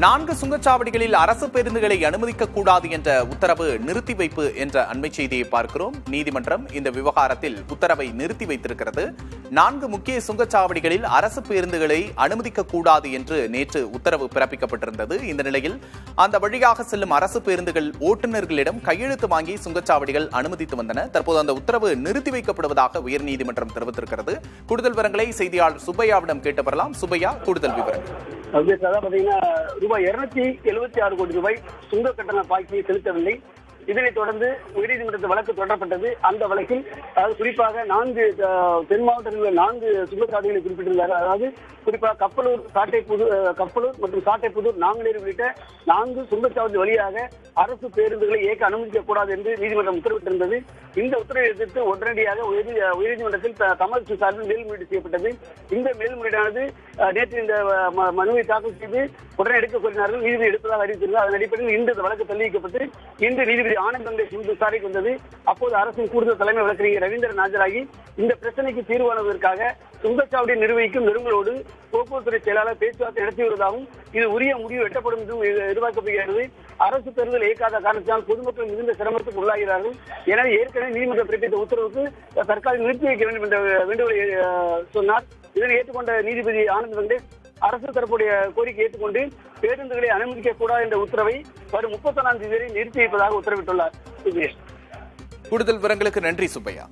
4 சுங்கச்சாவடிகளில் அரசு பேருந்துகளை அனுமதிக்க கூடாது என்ற உத்தரவு நிறுத்தி வைப்பு என்ற அண்மை செய்தியை பார்க்கிறோம். நீதிமன்றம் இந்த விவகாரத்தில் உத்தரவை நிறுத்தி வைத்திருக்கிறது. 4 முக்கிய சுங்கச்சாவடிகளில் அரசு பேருந்துகளை அனுமதிக்க கூடாது என்று நேற்று உத்தரவு பிறப்பிக்கப்பட்டிருந்தது. இந்த நிலையில் அந்த வழியாக செல்லும் அரசு பேருந்துகள் ஓட்டுநர்களிடம் கையெழுத்து வாங்கி சுங்கச்சாவடிகள் அனுமதித்து வந்தன. தற்போது அந்த உத்தரவு நிறுத்தி வைக்கப்படுவதாக உயர்நீதிமன்றம் தெரிவித்திருக்கிறது. கூடுதல் விவரங்களை செய்தியாளர் சுப்பையாவிடம் கேட்டு வரலாம். சுப்பையா, கூடுதல் விவரங்கள். ரூபாய் 276 கோடி ரூபாய் சுங்க கட்டண பாக்கியை செலுத்தவில்லை. இதனைத் தொடர்ந்து உயர்நீதிமன்றத்தில் வழக்கு தொடரப்பட்டது. அந்த வழக்கில் குறிப்பாக 4 தென் மாவட்டங்களில் 4 சுங்கச்சாவடிகளை குறிப்பிட்டிருந்தார்கள். அதாவது குறிப்பாக கப்பலூர் மற்றும் சாட்டைப்புதூர், நாங்குநேரி உள்ளிட்ட 4 சுங்கச்சாவடி வழியாக அரசு பேருந்துகளை இயக்க அனுமதிக்க கூடாது என்று நீதிமன்றம் உத்தரவிட்டிருந்தது. இந்த உத்தரவை எதிர்த்து உடனடியாக உயர்நீதிமன்றத்தில் தமிழக சார்பில் மேல்முறையீடு செய்யப்பட்டது. இந்த மேல்முறையீடானது நேற்று இந்த மனுவை தாக்கல் செய்து உடனே எடுக்க கோரினார்கள். நீதிபதி எடுப்பதாக அறிவித்திருந்தார். அதன் அடிப்படையில் இன்று இந்த வழக்கு தள்ளி வைக்கப்பட்டு இன்று நீதிபதி ஆனந்த் வெங்கடேஷ் விசாரணைக்கு வந்தது. அப்போது அரசின் கூடுதல் தலைமை வழக்கறிஞர் ரவீந்திரன் ஆஜராகி இந்த பிரச்சனைக்கு தீர்வானதற்காக சுங்கச்சாவடியை நிர்வகிக்கும் நிறுவனங்களோடு போக்குவரத்துறை செயலாளர் பேச்சுவார்த்தை நடத்தி வருவதாகவும் இது உரிய முடிவு எட்டப்படும் என்றும் எதிர்பார்க்கப்படுகிறது. அரசு பேருந்துகள் இயக்காத காரணத்தினால் பொதுமக்கள் மிகுந்த சிரமத்துக்கு உள்ளாகிறார்கள். எனவே ஏற்கனவே நீதிமன்றம் பிறப்பித்த உத்தரவுக்கு தற்காலிக நிறுத்தி வைக்க வேண்டும் என்ற வேண்டுகோளை சொன்னார். இதனை ஏற்றுக்கொண்ட நீதிபதி ஆனந்த் வெங்கடேஷ் அரசு தரப்புடைய கோரிக்கை ஏற்றுக்கொண்டு பேருந்துகளை அனுமதிக்க கூடாது என்ற உத்தரவை வரும் 31ஆம் தேதி வரை நிறுத்தி வைப்பதாக உத்தரவிட்டுள்ளார். கூடுதல் விவரங்களுக்கு நன்றி சுப்பையா.